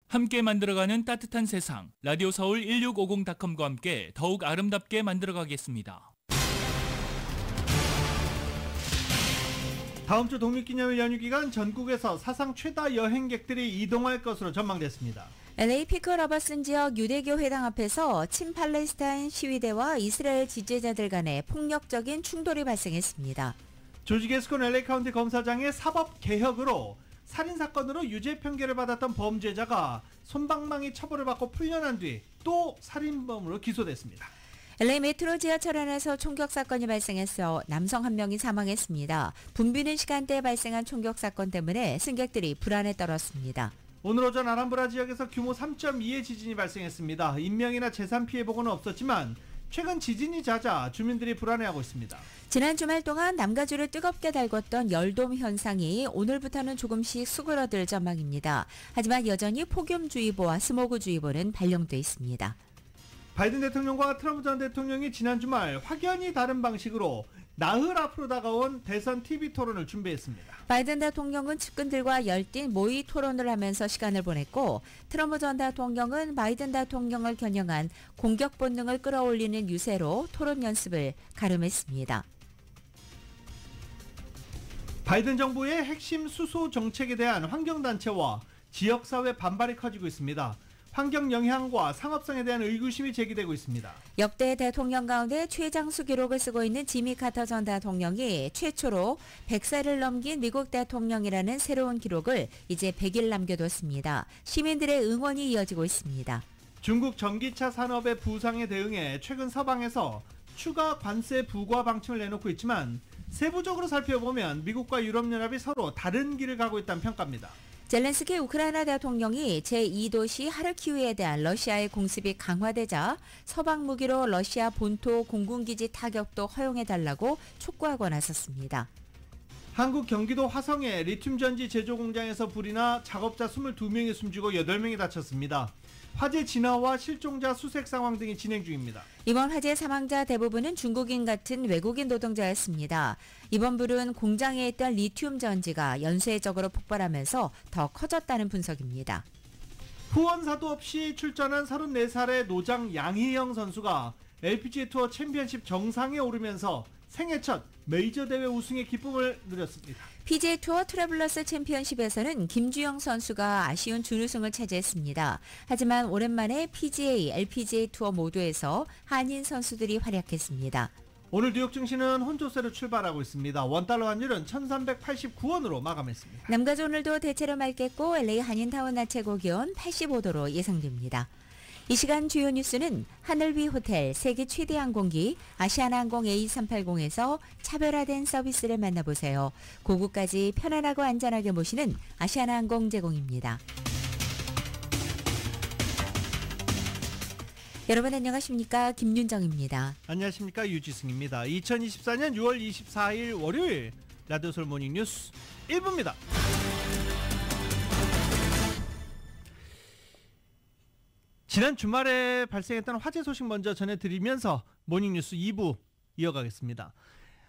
함께 만들어가는 따뜻한 세상, 라디오 서울 1650.com과 함께 더욱 아름답게 만들어가겠습니다. 다음 주 독립기념일 연휴 기간 전국에서 사상 최다 여행객들이 이동할 것으로 전망됐습니다. LA 피크러버슨 지역 유대교 회당 앞에서 친팔레스타인 시위대와 이스라엘 지지자들 간의 폭력적인 충돌이 발생했습니다. 조지 게스콘 LA 카운티 검사장의 사법 개혁으로 살인 사건으로 유죄 판결을 받았던 범죄자가 솜방망이 처벌을 받고 풀려난 뒤 또 살인범으로 기소됐습니다. LA 메트로 지하철 안에서 총격 사건이 발생해서 남성 한 명이 사망했습니다. 붐비는 시간대에 발생한 총격 사건 때문에 승객들이 불안에 떨었습니다. 오늘 오전 아람브라 지역에서 규모 3.2의 지진이 발생했습니다. 인명이나 재산 피해 보고는 없었지만 최근 지진이 잦아 주민들이 불안해하고 있습니다. 지난 주말 동안 남가주를 뜨겁게 달궜던 열돔 현상이 오늘부터는 조금씩 수그러들 전망입니다. 하지만 여전히 폭염주의보와 스모그주의보는 발령돼 있습니다. 바이든 대통령과 트럼프 전 대통령이 지난 주말 확연히 다른 방식으로 나흘 앞으로 다가온 대선 TV 토론을 준비했습니다. 바이든 대통령은 측근들과 열띤 모의 토론을 하면서 시간을 보냈고 트럼프 전 대통령은 바이든 대통령을 겨냥한 공격 본능을 끌어올리는 유세로 토론 연습을 가름했습니다. 바이든 정부의 핵심 수소 정책에 대한 환경단체와 지역사회 반발이 커지고 있습니다. 환경 영향과 상업성에 대한 의구심이 제기되고 있습니다. 역대 대통령 가운데 최장수 기록을 쓰고 있는 지미 카터 전 대통령이 최초로 100살을 넘긴 미국 대통령이라는 새로운 기록을 이제 100일 남겨뒀습니다. 시민들의 응원이 이어지고 있습니다. 중국 전기차 산업의 부상에 대응해 최근 서방에서 추가 관세 부과 방침을 내놓고 있지만 세부적으로 살펴보면 미국과 유럽연합이 서로 다른 길을 가고 있다는 평가입니다. 젤렌스키 우크라이나 대통령이 제2도시 하르키우에 대한 러시아의 공습이 강화되자 서방 무기로 러시아 본토 공군기지 타격도 허용해달라고 촉구하고 나섰습니다. 한국 경기도 화성의 리튬전지 제조 공장에서 불이 나 작업자 22명이 숨지고 8명이 다쳤습니다. 화재 진화와 실종자 수색 상황 등이 진행 중입니다. 이번 화재 사망자 대부분은 중국인 같은 외국인 노동자였습니다. 이번 불은 공장에 있던 리튬 전지가 연쇄적으로 폭발하면서 더 커졌다는 분석입니다. 후원사도 없이 출전한 34살의 노장 양희영 선수가 LPGA 투어 챔피언십 정상에 오르면서 생애 첫 메이저 대회 우승의 기쁨을 누렸습니다. PGA 투어 트래블러스 챔피언십에서는 김주영 선수가 아쉬운 준우승을 차지했습니다. 하지만 오랜만에 PGA, LPGA 투어 모두에서 한인 선수들이 활약했습니다. 오늘 뉴욕 증시는 혼조세로 출발하고 있습니다. 원달러 환율은 1389원으로 마감했습니다. 남가주 오늘도 대체로 맑겠고 LA 한인타운 낮 최고 기온 85도로 예상됩니다. 이 시간 주요 뉴스는 하늘위 호텔, 세계 최대 항공기 아시아나항공 A380에서 차별화된 서비스를 만나보세요. 고국까지 편안하고 안전하게 모시는 아시아나항공 제공입니다. 여러분 안녕하십니까? 김윤정입니다. 안녕하십니까? 유지승입니다. 2024년 6월 24일 월요일 라디오 서울 모닝 뉴스 1부입니다. 지난 주말에 발생했던 화재 소식 먼저 전해드리면서 모닝뉴스 2부 이어가겠습니다.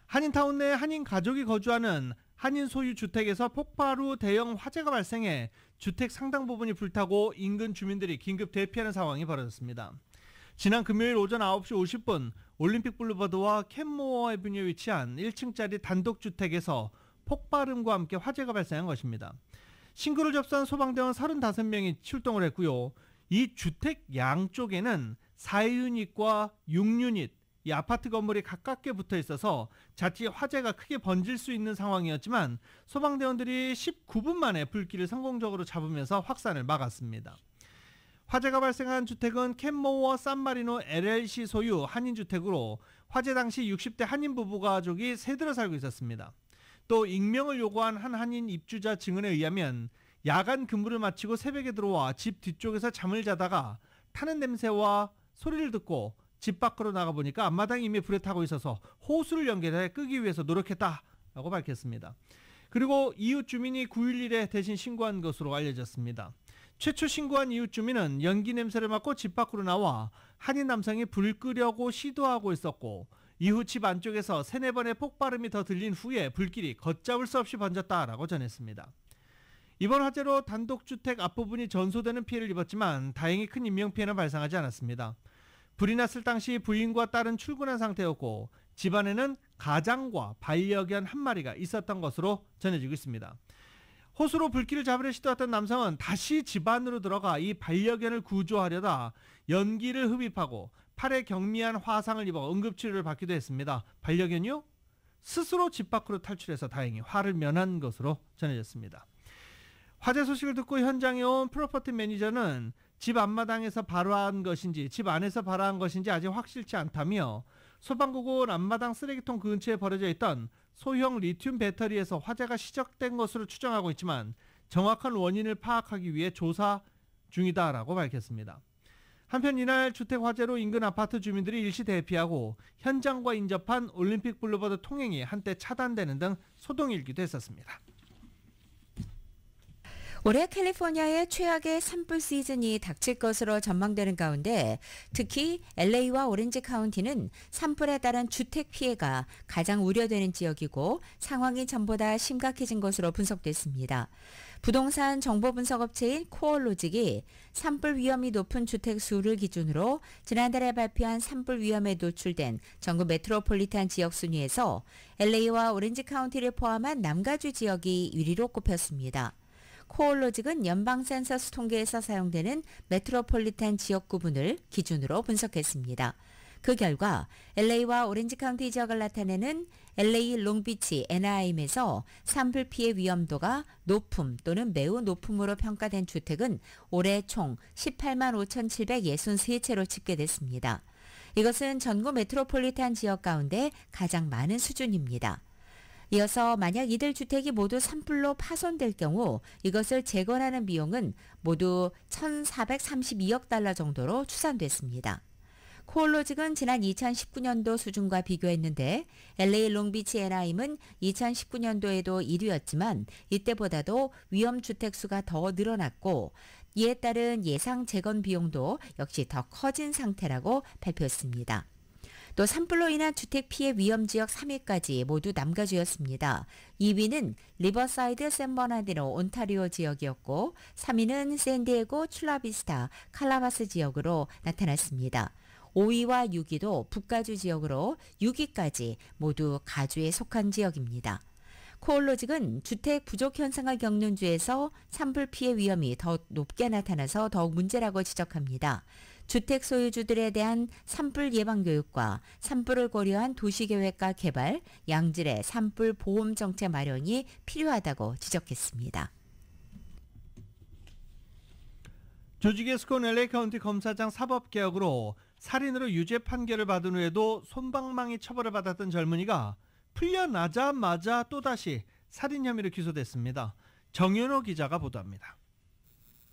한인타운 내 한인 가족이 거주하는 한인 소유 주택에서 폭발 후 대형 화재가 발생해 주택 상당 부분이 불타고 인근 주민들이 긴급 대피하는 상황이 벌어졌습니다. 지난 금요일 오전 9시 50분 올림픽 블루버드와 캔모어 애비뉴에 위치한 1층짜리 단독주택에서 폭발음과 함께 화재가 발생한 것입니다. 신고를 접수한 소방대원 35명이 출동을 했고요. 이 주택 양쪽에는 4유닛과 6유닛, 이 아파트 건물이 가깝게 붙어 있어서 자칫 화재가 크게 번질 수 있는 상황이었지만 소방대원들이 19분 만에 불길을 성공적으로 잡으면서 확산을 막았습니다. 화재가 발생한 주택은 캔모어 산마리노 LLC 소유 한인주택으로 화재 당시 60대 한인 부부 가족이 세들어 살고 있었습니다. 또 익명을 요구한 한 한인 입주자 증언에 의하면 야간 근무를 마치고 새벽에 들어와 집 뒤쪽에서 잠을 자다가 타는 냄새와 소리를 듣고 집 밖으로 나가보니까 앞마당이 이미 불에 타고 있어서 호수를 연결해 끄기 위해서 노력했다라고 밝혔습니다. 그리고 이웃 주민이 911에 대신 신고한 것으로 알려졌습니다. 최초 신고한 이웃 주민은 연기 냄새를 맡고 집 밖으로 나와 한인 남성이 불 끄려고 시도하고 있었고 이후 집 안쪽에서 3-4번의 폭발음이 더 들린 후에 불길이 걷잡을 수 없이 번졌다라고 전했습니다. 이번 화재로 단독주택 앞부분이 전소되는 피해를 입었지만 다행히 큰 인명피해는 발생하지 않았습니다. 불이 났을 당시 부인과 딸은 출근한 상태였고 집안에는 가장과 반려견 한 마리가 있었던 것으로 전해지고 있습니다. 호수로 불길을 잡으려 시도했던 남성은 다시 집 안으로 들어가 이 반려견을 구조하려다 연기를 흡입하고 팔에 경미한 화상을 입어 응급치료를 받기도 했습니다. 반려견이요? 스스로 집 밖으로 탈출해서 다행히 화를 면한 것으로 전해졌습니다. 화재 소식을 듣고 현장에 온 프로퍼티 매니저는 집 앞마당에서 발화한 것인지 집 안에서 발화한 것인지 아직 확실치 않다며 소방국은 앞마당 쓰레기통 근처에 버려져 있던 소형 리튬 배터리에서 화재가 시작된 것으로 추정하고 있지만 정확한 원인을 파악하기 위해 조사 중이다라고 밝혔습니다. 한편 이날 주택 화재로 인근 아파트 주민들이 일시 대피하고 현장과 인접한 올림픽 블루버드 통행이 한때 차단되는 등 소동일기도 했었습니다. 올해 캘리포니아의 최악의 산불 시즌이 닥칠 것으로 전망되는 가운데 특히 LA와 오렌지 카운티는 산불에 따른 주택 피해가 가장 우려되는 지역이고 상황이 전보다 심각해진 것으로 분석됐습니다. 부동산 정보 분석 업체인 코어로직이 산불 위험이 높은 주택 수를 기준으로 지난달에 발표한 산불 위험에 노출된 전국 메트로폴리탄 지역 순위에서 LA와 오렌지 카운티를 포함한 남가주 지역이 1위로 꼽혔습니다. 코어로직은 연방 센서스 통계에서 사용되는 메트로폴리탄 지역 구분을 기준으로 분석했습니다. 그 결과 LA와 오렌지 카운티 지역을 나타내는 LA 롱비치 NIM에서 산불 피해 위험도가 높음 또는 매우 높음으로 평가된 주택은 올해 총 18만 5,763채로 집계됐습니다. 이것은 전국 메트로폴리탄 지역 가운데 가장 많은 수준입니다. 이어서 만약 이들 주택이 모두 산불로 파손될 경우 이것을 재건하는 비용은 모두 1,432억 달러 정도로 추산됐습니다. 코어로직은 지난 2019년도 수준과 비교했는데 LA 롱비치 NIM은 2019년도에도 1위였지만 이때보다도 위험 주택 수가 더 늘어났고 이에 따른 예상 재건 비용도 역시 더 커진 상태라고 발표했습니다. 또 산불로 인한 주택 피해 위험 지역 3위까지 모두 남가주였습니다. 2위는 리버사이드 샌버나디노 온타리오 지역이었고 3위는 샌디에고 출라비스타 칼라바스 지역으로 나타났습니다. 5위와 6위도 북가주 지역으로 6위까지 모두 가주에 속한 지역입니다. 코어로직은 주택 부족 현상을 겪는 주에서 산불 피해 위험이 더 높게 나타나서 더욱 문제라고 지적합니다. 주택 소유주들에 대한 산불 예방 교육과 산불을 고려한 도시계획과 개발, 양질의 산불 보험 정책 마련이 필요하다고 지적했습니다. 조지 게스콘 LA 카운티 검사장 사법개혁으로 살인으로 유죄 판결을 받은 후에도 솜방망이 처벌을 받았던 젊은이가 풀려나자마자 또다시 살인 혐의로 기소됐습니다. 정윤호 기자가 보도합니다.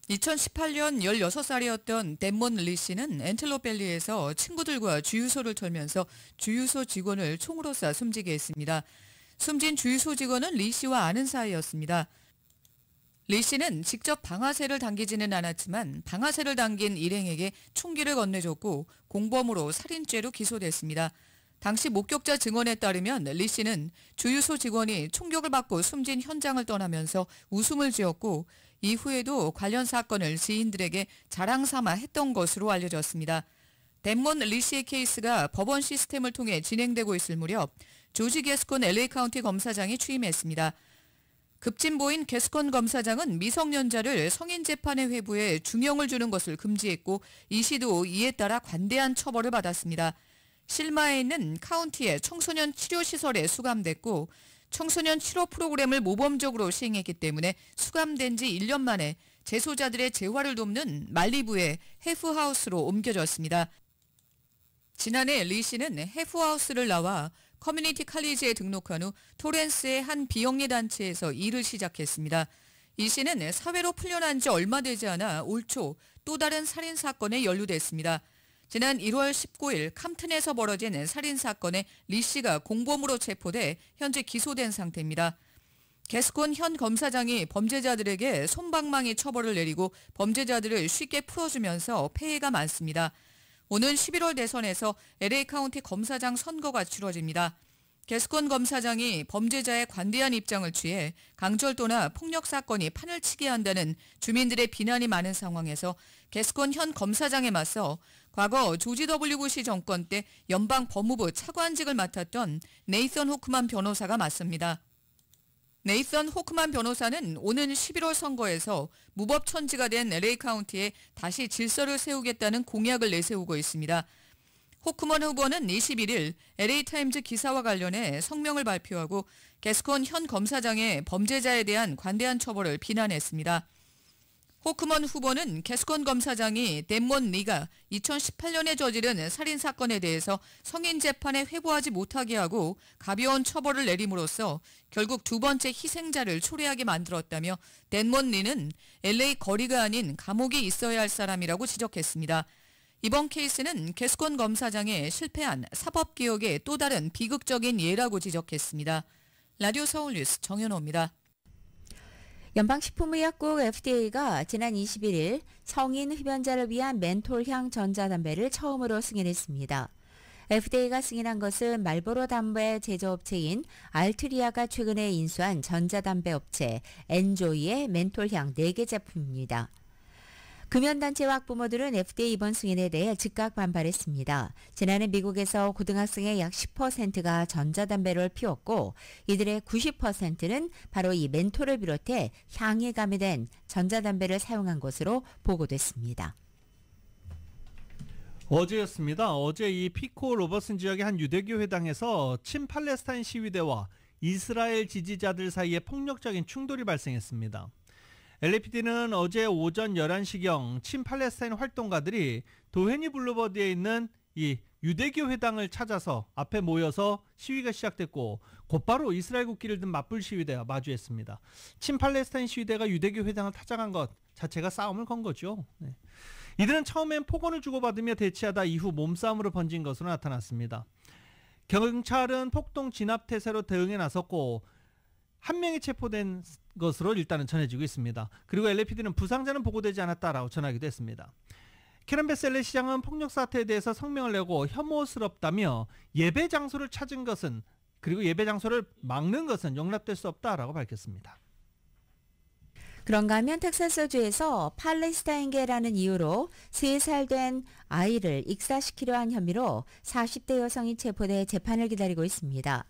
2018년 16살이었던 댐몬 리 씨는 엔텔로밸리에서 친구들과 주유소를 털면서 주유소 직원을 총으로 쏴 숨지게 했습니다. 숨진 주유소 직원은 리 씨와 아는 사이였습니다. 리 씨는 직접 방아쇠를 당기지는 않았지만 방아쇠를 당긴 일행에게 총기를 건네줬고 공범으로 살인죄로 기소됐습니다. 당시 목격자 증언에 따르면 리 씨는 주유소 직원이 총격을 받고 숨진 현장을 떠나면서 웃음을 지었고 이후에도 관련 사건을 지인들에게 자랑 삼아 했던 것으로 알려졌습니다. 댐몬 리 씨의 케이스가 법원 시스템을 통해 진행되고 있을 무렵 조지 게스콘 LA 카운티 검사장이 취임했습니다. 급진보인 게스콘 검사장은 미성년자를 성인 재판에 회부해 중형을 주는 것을 금지했고 이 시도 이에 따라 관대한 처벌을 받았습니다. 실마에 있는 카운티의 청소년 치료시설에 수감됐고 청소년 치료 프로그램을 모범적으로 시행했기 때문에 수감된 지 1년 만에 재소자들의 재활을 돕는 말리부의 해프하우스로 옮겨졌습니다. 지난해 리 씨는 해프하우스를 나와 커뮤니티 칼리지에 등록한 후 토렌스의 한 비영리 단체에서 일을 시작했습니다. 이 씨는 사회로 풀려난 지 얼마 되지 않아 올 초 또 다른 살인사건에 연루됐습니다. 지난 1월 19일 캄튼에서 벌어진 살인사건에 리 씨가 공범으로 체포돼 현재 기소된 상태입니다. 게스콘 현 검사장이 범죄자들에게 솜방망이 처벌을 내리고 범죄자들을 쉽게 풀어주면서 폐해가 많습니다. 오는 11월 대선에서 LA 카운티 검사장 선거가 치러집니다. 게스콘 검사장이 범죄자에 관대한 입장을 취해 강철도나 폭력 사건이 판을 치게 한다는 주민들의 비난이 많은 상황에서 게스콘 현 검사장에 맞서 과거 조지 W 부시 정권 때 연방 법무부 차관직을 맡았던 네이선 호크만 변호사가 맞습니다. 네이선 호크만 변호사는 오는 11월 선거에서 무법천지가 된 LA 카운티에 다시 질서를 세우겠다는 공약을 내세우고 있습니다. 호크먼 후보는 21일 LA타임즈 기사와 관련해 성명을 발표하고 게스콘 현 검사장의 범죄자에 대한 관대한 처벌을 비난했습니다. 호크먼 후보는 게스콘 검사장이 댄몬 리가 2018년에 저지른 살인사건에 대해서 성인 재판에 회부하지 못하게 하고 가벼운 처벌을 내림으로써 결국 두 번째 희생자를 초래하게 만들었다며 댄몬 리는 LA 거리가 아닌 감옥에 있어야 할 사람이라고 지적했습니다. 이번 케이스는 게스콘 검사장의 실패한 사법개혁의 또 다른 비극적인 예라고 지적했습니다. 라디오 서울 뉴스 정현호입니다. 연방식품의약국 FDA가 지난 21일 성인 흡연자를 위한 멘톨향 전자담배를 처음으로 승인했습니다. FDA가 승인한 것은 말보로 담배 제조업체인 알트리아가 최근에 인수한 전자담배 업체 엔조이의 멘톨향 4개 제품입니다. 금연단체와 학부모들은 FDA 이번 승인에 대해 즉각 반발했습니다. 지난해 미국에서 고등학생의 약 10%가 전자담배를 피웠고 이들의 90%는 바로 이 멘톨을 비롯해 향이 가미된 전자담배를 사용한 것으로 보고됐습니다. 어제였습니다. 어제 이 피코 로버슨 지역의 한 유대교 회당에서 친팔레스타인 시위대와 이스라엘 지지자들 사이에 폭력적인 충돌이 발생했습니다. LAPD는 어제 오전 11시경 친팔레스타인 활동가들이 도헤니 블루버드에 있는 이 유대교 회당을 찾아서 앞에 모여서 시위가 시작됐고 곧바로 이스라엘 국기를 든 맞불 시위대와 마주했습니다. 친팔레스타인 시위대가 유대교 회당을 타작한 것 자체가 싸움을 건 거죠. 네. 이들은 처음엔 폭언을 주고받으며 대치하다 이후 몸싸움으로 번진 것으로 나타났습니다. 경찰은 폭동 진압 태세로 대응에 나섰고 한 명이 체포된 것으로 일단은 전해지고 있습니다. 그리고 LAPD는 부상자는 보고되지 않았다라고 전하기도 했습니다. 캐런 베셀레 시장은 폭력 사태에 대해서 성명을 내고 혐오스럽다며 예배 장소를 찾은 것은 그리고 예배 장소를 막는 것은 용납될 수 없다라고 밝혔습니다. 그런가 하면 텍사스주에서 팔레스타인계라는 이유로 3살 된 아이를 익사시키려 한 혐의로 40대 여성이 체포돼 재판을 기다리고 있습니다.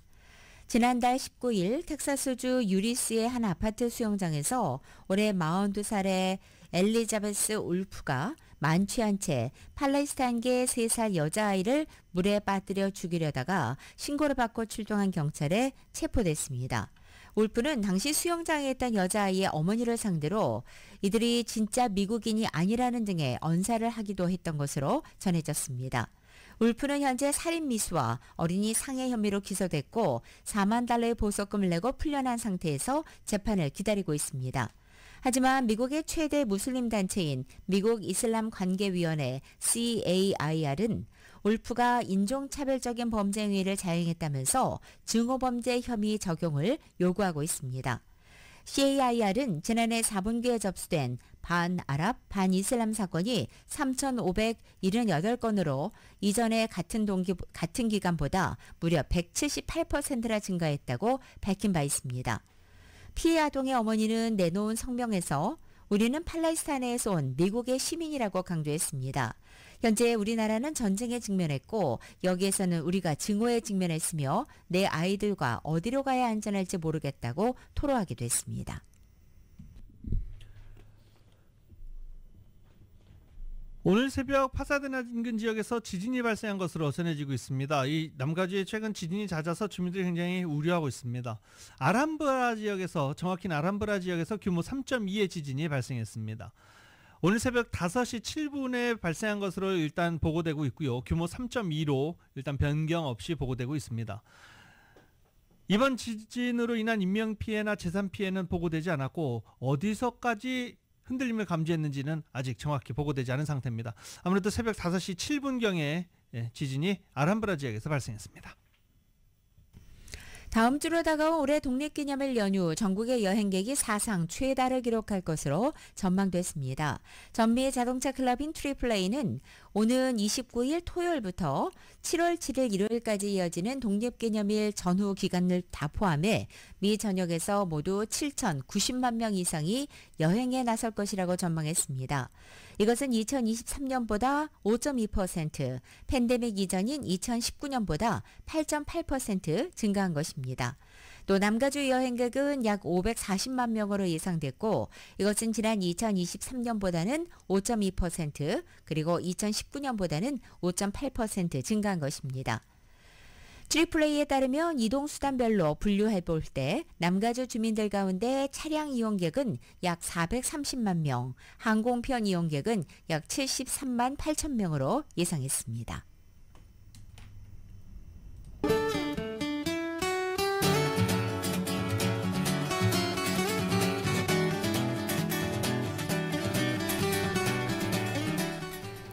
지난달 19일 텍사스주 유리스의 한 아파트 수영장에서 올해 42살의 엘리자베스 울프가 만취한 채 팔레스타인계 3살 여자아이를 물에 빠뜨려 죽이려다가 신고를 받고 출동한 경찰에 체포됐습니다. 울프는 당시 수영장에 있던 여자아이의 어머니를 상대로 이들이 진짜 미국인이 아니라는 등의 언사를 하기도 했던 것으로 전해졌습니다. 울프는 현재 살인 미수와 어린이 상해 혐의로 기소됐고 4만 달러의 보석금을 내고 풀려난 상태에서 재판을 기다리고 있습니다. 하지만 미국의 최대 무슬림 단체인 미국 이슬람 관계위원회 CAIR은 울프가 인종차별적인 범죄 행위를 자행했다면서 증오범죄 혐의 적용을 요구하고 있습니다. CAIR은 지난해 4분기에 접수된 반아랍, 반이슬람 사건이 3,578건으로 이전의 같은 기간보다 무려 178%나 증가했다고 밝힌 바 있습니다. 피해 아동의 어머니는 내놓은 성명에서 우리는 팔레스타인에서 온 미국의 시민이라고 강조했습니다. 현재 우리나라는 전쟁에 직면했고 여기에서는 우리가 증오에 직면했으며 내 아이들과 어디로 가야 안전할지 모르겠다고 토로하기도 했습니다. 오늘 새벽 파사데나 인근 지역에서 지진이 발생한 것으로 전해지고 있습니다. 이 남가주에 최근 지진이 잦아서 주민들이 굉장히 우려하고 있습니다. 아람브라 지역에서 정확히는 아람브라 지역에서 규모 3.2의 지진이 발생했습니다. 오늘 새벽 5시 7분에 발생한 것으로 일단 보고되고 있고요. 규모 3.2로 일단 변경 없이 보고되고 있습니다. 이번 지진으로 인한 인명피해나 재산피해는 보고되지 않았고 어디서까지 흔들림을 감지했는지는 아직 정확히 보고되지 않은 상태입니다. 아무래도 새벽 5시 7분경에 지진이 아람브라 지역에서 발생했습니다. 다음 주로 다가온 올해 독립기념일 연휴 전국의 여행객이 사상 최다를 기록할 것으로 전망됐습니다. 전미 자동차 클럽인 트리플레이는 오는 29일 토요일부터 7월 7일 일요일까지 이어지는 독립기념일 전후 기간을 다 포함해 미 전역에서 모두 7,090만 명 이상이 여행에 나설 것이라고 전망했습니다. 이것은 2023년보다 5.2%, 팬데믹 이전인 2019년보다 8.8% 증가한 것입니다. 또 남가주 여행객은 약 540만 명으로 예상됐고 이것은 지난 2023년보다는 5.2% 그리고 2019년보다는 5.8% 증가한 것입니다. 트리플레이에 따르면 이동수단별로 분류해 볼 때 남가주 주민들 가운데 차량 이용객은 약 430만 명, 항공편 이용객은 약 73만 8천 명으로 예상했습니다.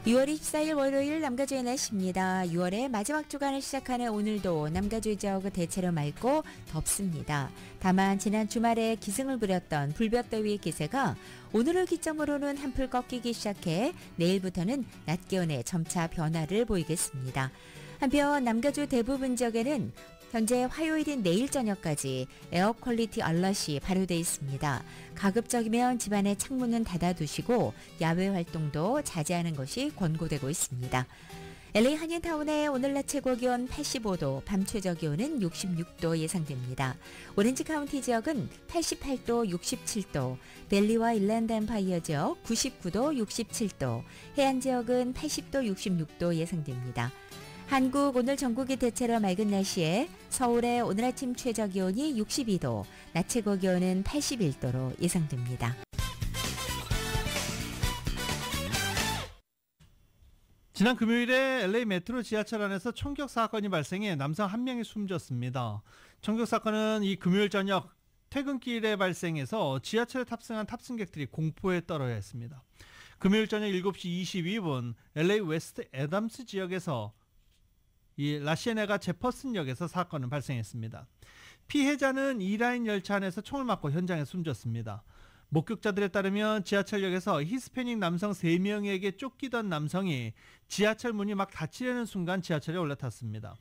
(6월 24일) 월요일 남가주의 날씨입니다. 6월의 마지막 주간을 시작하는 오늘도 남가주 지역은 대체로 맑고 덥습니다. 다만 지난 주말에 기승을 부렸던 불볕더위의 기세가 오늘을 기점으로는 한풀 꺾이기 시작해 내일부터는 낮 기온에 점차 변화를 보이겠습니다. 한편 남가주 대부분 지역에는 현재 화요일인 내일 저녁까지 에어 퀄리티 알럿이 발효돼 있습니다. 가급적이면 집안의 창문은 닫아두시고 야외 활동도 자제하는 것이 권고되고 있습니다. LA 한인타운의 오늘 낮 최고 기온 85도, 밤 최저 기온은 66도 예상됩니다. 오렌지 카운티 지역은 88도, 67도, 벨리와 일랜드 엠파이어 지역 99도, 67도, 해안 지역은 80도, 66도 예상됩니다. 한국 오늘 전국이 대체로 맑은 날씨에 서울의 오늘 아침 최저 기온이 62도, 낮 최고 기온은 81도로 예상됩니다. 지난 금요일에 LA 메트로 지하철 안에서 총격 사건이 발생해 남성 한 명이 숨졌습니다. 총격 사건은 이 금요일 저녁 퇴근길에 발생해서 지하철에 탑승한 탑승객들이 공포에 떨어야 했습니다. 금요일 저녁 7시 22분 LA 웨스트 애담스 지역에서 이 라시에네가 제퍼슨역에서 사건은 발생했습니다. 피해자는 2라인 열차 안에서 총을 맞고 현장에 숨졌습니다. 목격자들에 따르면 지하철역에서 히스패닉 남성 3명에게 쫓기던 남성이 지하철 문이 막 닫히려는 순간 지하철에 올라탔습니다.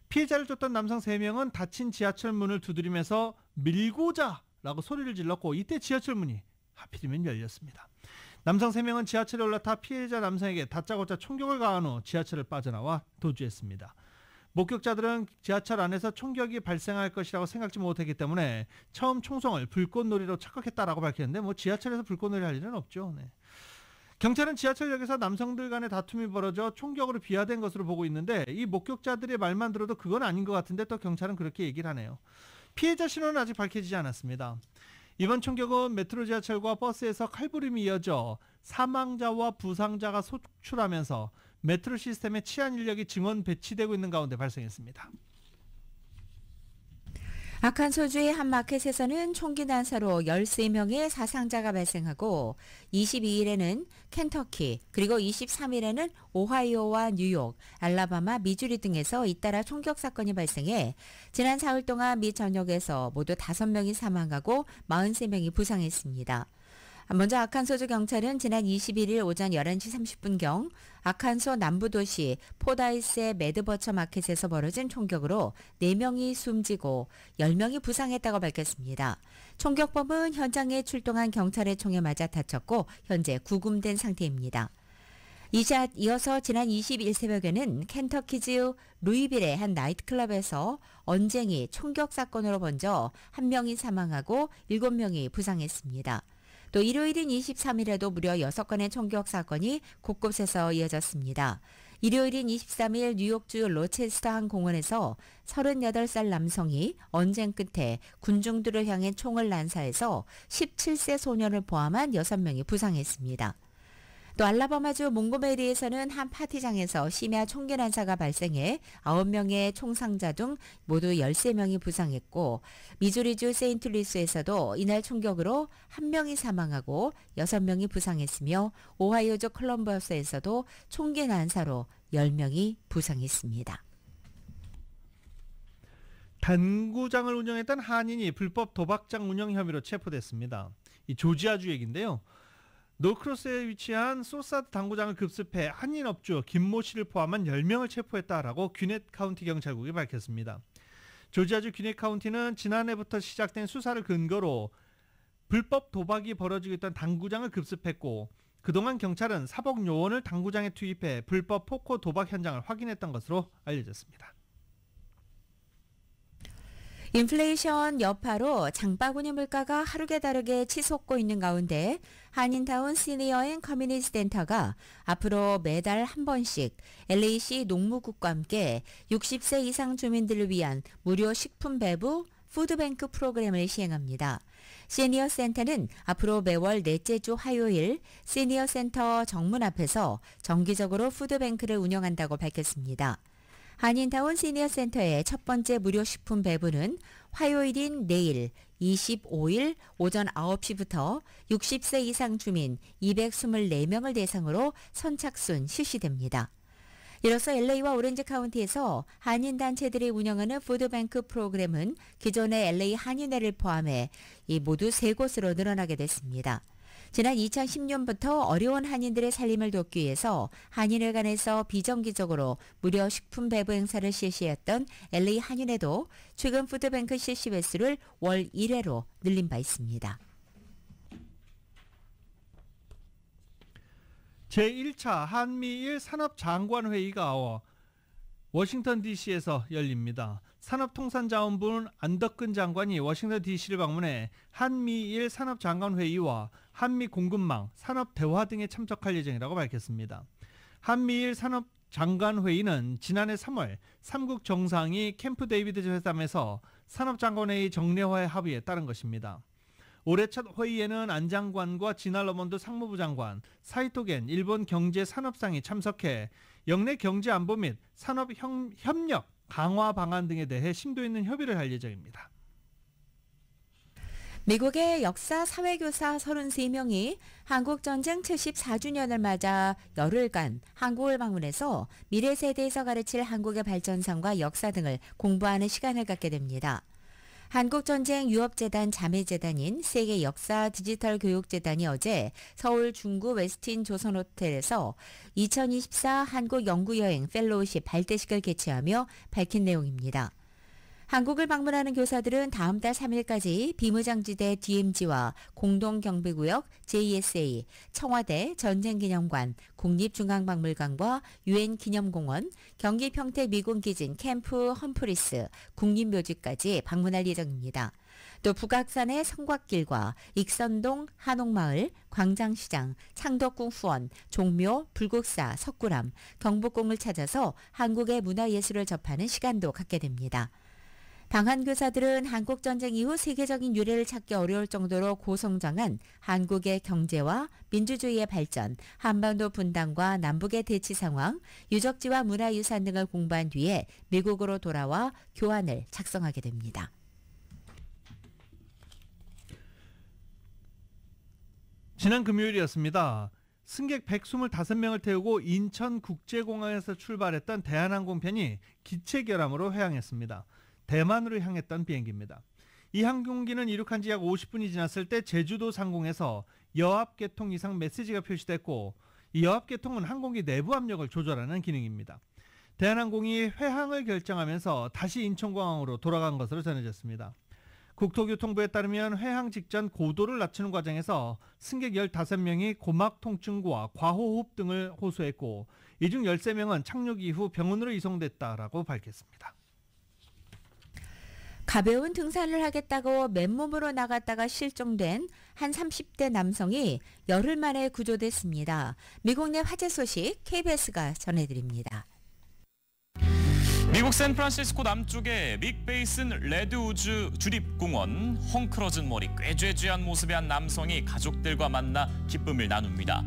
피해자를 쫓던 남성 3명은 닫힌 지하철 문을 두드리면서 밀고자! 라고 소리를 질렀고 이때 지하철 문이 하필이면 열렸습니다. 남성 3명은 지하철에 올라타 피해자 남성에게 다짜고짜 총격을 가한 후 지하철을 빠져나와 도주했습니다. 목격자들은 지하철 안에서 총격이 발생할 것이라고 생각지 못했기 때문에 처음 총성을 불꽃놀이로 착각했다라고 밝혔는데 지하철에서 불꽃놀이 할 일은 없죠. 네. 경찰은 지하철역에서 남성들 간의 다툼이 벌어져 총격으로 비화된 것으로 보고 있는데 이 목격자들의 말만 들어도 그건 아닌 것 같은데 또 경찰은 그렇게 얘기를 하네요. 피해자 신원은 아직 밝혀지지 않았습니다. 이번 총격은 메트로 지하철과 버스에서 칼부림이 이어져 사망자와 부상자가 속출하면서 메트로 시스템의 치안 인력이 증원 배치되고 있는 가운데 발생했습니다. 아칸소주의 한 마켓에서는 총기 난사로 13명의 사상자가 발생하고 22일에는 켄터키 그리고 23일에는 오하이오와 뉴욕, 알라바마, 미주리 등에서 잇따라 총격 사건이 발생해 지난 사흘 동안 미 전역에서 모두 5명이 사망하고 43명이 부상했습니다. 먼저 아칸소주 경찰은 지난 21일 오전 11시 30분경 아칸소 남부도시 포다이스의 매드버처 마켓에서 벌어진 총격으로 4명이 숨지고 10명이 부상했다고 밝혔습니다. 총격범은 현장에 출동한 경찰의 총에 맞아 다쳤고 현재 구금된 상태입니다. 이어서 지난 22일 새벽에는 켄터키주 루이빌의 한 나이트클럽에서 언쟁이 총격 사건으로 번져 1명이 사망하고 7명이 부상했습니다. 또 일요일인 23일에도 무려 6건의 총격 사건이 곳곳에서 이어졌습니다. 일요일인 23일 뉴욕주 로체스터 한 공원에서 38살 남성이 언쟁 끝에 군중들을 향해 총을 난사해서 17세 소년을 포함한 6명이 부상했습니다. 또 알라바마주 몽고메리에서는 한 파티장에서 심야 총기 난사가 발생해 9명의 총상자 등 모두 13명이 부상했고 미주리주 세인트루이스에서도 이날 총격으로 1명이 사망하고 6명이 부상했으며 오하이오주 컬럼버스에서도 총기 난사로 10명이 부상했습니다. 당구장을 운영했던 한인이 불법 도박장 운영 혐의로 체포됐습니다. 이 조지아주 얘기인데요. 노크로스에 위치한 소사드 당구장을 급습해 한인 업주 김모 씨를 포함한 10명을 체포했다라고 귀넷 카운티 경찰국이 밝혔습니다. 조지아주 귀넷 카운티는 지난해부터 시작된 수사를 근거로 불법 도박이 벌어지고 있던 당구장을 급습했고, 그동안 경찰은 사복 요원을 당구장에 투입해 불법 포커 도박 현장을 확인했던 것으로 알려졌습니다. 인플레이션 여파로 장바구니 물가가 하루가 다르게 치솟고 있는 가운데 한인타운 시니어 앤 커뮤니티 센터가 앞으로 매달 한 번씩 LA시 농무국과 함께 60세 이상 주민들을 위한 무료 식품 배부 푸드뱅크 프로그램을 시행합니다. 시니어 센터는 앞으로 매월 넷째 주 화요일 시니어 센터 정문 앞에서 정기적으로 푸드뱅크를 운영한다고 밝혔습니다. 한인타운 시니어 센터의 첫 번째 무료 식품 배부는 화요일인 내일 25일 오전 9시부터 60세 이상 주민 224명을 대상으로 선착순 실시됩니다. 이로써 LA와 오렌지 카운티에서 한인단체들이 운영하는 푸드뱅크 프로그램은 기존의 LA 한인회를 포함해 이 모두 3곳으로 늘어나게 됐습니다. 지난 2010년부터 어려운 한인들의 살림을 돕기 위해서 한인회관에서 비정기적으로 무료 식품 배부 행사를 실시했던 LA 한인회도 최근 푸드뱅크 실시 횟수를 월 1회로 늘린 바 있습니다. 제1차 한미일 산업장관회의가 워싱턴 DC에서 열립니다. 산업통상자원부 안덕근 장관이 워싱턴 DC를 방문해 한미일 산업장관회의와 한미공급망, 산업대화 등에 참석할 예정이라고 밝혔습니다. 한미일 산업장관회의는 지난해 3월 3국 정상이 캠프 데이비드 회담에서 산업장관회의 정례화의 합의에 따른 것입니다. 올해 첫 회의에는 안 장관과 지나 러먼드 상무부 장관, 사이토겐 일본 경제산업상이 참석해 영내 경제안보 및 산업협력 강화 방안 등에 대해 심도 있는 협의를 할 예정입니다. 미국의 역사 사회교사 33명이 한국전쟁 74주년을 맞아 열흘간 한국을 방문해서 미래 세대에서 가르칠 한국의 발전상과 역사 등을 공부하는 시간을 갖게 됩니다. 한국전쟁 유업재단 자매재단인 세계역사 디지털 교육재단이 어제 서울 중구 웨스틴 조선호텔에서 2024 한국연구여행 펠로우십 발대식을 개최하며 밝힌 내용입니다. 한국을 방문하는 교사들은 다음 달 3일까지 비무장지대 DMZ와 공동경비구역 JSA, 청와대 전쟁기념관, 국립중앙박물관과 유엔기념공원, 경기 평택 미군기진 캠프 험프리스, 국립묘지까지 방문할 예정입니다. 또 북악산의 성곽길과 익선동 한옥마을, 광장시장, 창덕궁 후원, 종묘, 불국사, 석굴암, 경복궁을 찾아서 한국의 문화예술을 접하는 시간도 갖게 됩니다. 방한교사들은 한국전쟁 이후 세계적인 유래를 찾기 어려울 정도로 고성장한 한국의 경제와 민주주의의 발전, 한반도 분단과 남북의 대치 상황, 유적지와 문화유산 등을 공부한 뒤에 미국으로 돌아와 교환을 작성하게 됩니다. 지난 금요일이었습니다. 승객 125명을 태우고 인천국제공항에서 출발했던 대한항공편이 기체 결함으로 회항했습니다. 대만으로 향했던 비행기입니다. 이 항공기는 이륙한 지 약 50분이 지났을 때 제주도 상공에서 여압계통 이상 메시지가 표시됐고, 이 여압계통은 항공기 내부 압력을 조절하는 기능입니다. 대한항공이 회항을 결정하면서 다시 인천공항으로 돌아간 것으로 전해졌습니다. 국토교통부에 따르면 회항 직전 고도를 낮추는 과정에서 승객 15명이 고막 통증과 과호흡 등을 호소했고, 이 중 13명은 착륙 이후 병원으로 이송됐다라고 밝혔습니다. 가벼운 등산을 하겠다고 맨몸으로 나갔다가 실종된 한 30대 남성이 열흘 만에 구조됐습니다. 미국 내 화재 소식 KBS가 전해드립니다. 미국 샌프란시스코 남쪽의 빅베이슨 레드우즈 주립공원, 헝클어진 머리 꾀죄죄한 모습의 한 남성이 가족들과 만나 기쁨을 나눕니다.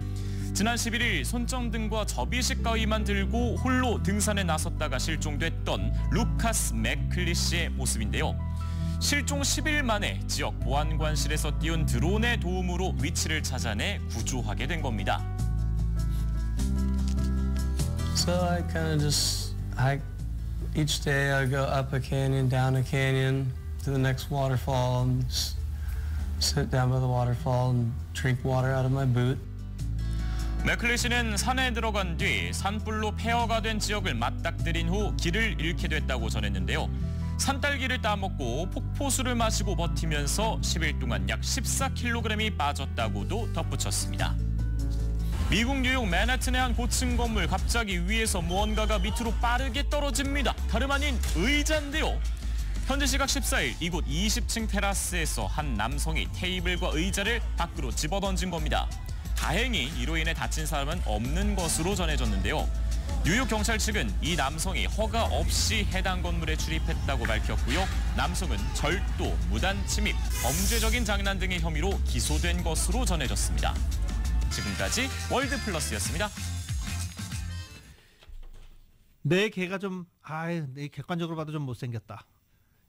지난 11일 손전등과 접이식 가위만 들고 홀로 등산에 나섰다가 실종됐던 루카스 맥클리시의 모습인데요. 실종 10일 만에 지역 보안관실에서 띄운 드론의 도움으로 위치를 찾아내 구조하게 된 겁니다. So I kind of just each day I go up a canyon, down a canyon, to the next waterfall, and sit down by the waterfall and drink water out of my boot. 맥클리시는 산에 들어간 뒤 산불로 폐허가 된 지역을 맞닥뜨린 후 길을 잃게 됐다고 전했는데요. 산딸기를 따먹고 폭포수를 마시고 버티면서 10일 동안 약 14kg이 빠졌다고도 덧붙였습니다. 미국 뉴욕 맨해튼의 한 고층 건물 갑자기 위에서 무언가가 밑으로 빠르게 떨어집니다. 다름 아닌 의자인데요. 현지 시각 14일 이곳 20층 테라스에서 한 남성이 테이블과 의자를 밖으로 집어던진 겁니다. 다행히 이로 인해 다친 사람은 없는 것으로 전해졌는데요. 뉴욕 경찰 측은 이 남성이 허가 없이 해당 건물에 출입했다고 밝혔고요. 남성은 절도, 무단 침입, 범죄적인 장난 등의 혐의로 기소된 것으로 전해졌습니다. 지금까지 월드플러스였습니다. 내 개가 내 객관적으로 봐도 좀 못생겼다.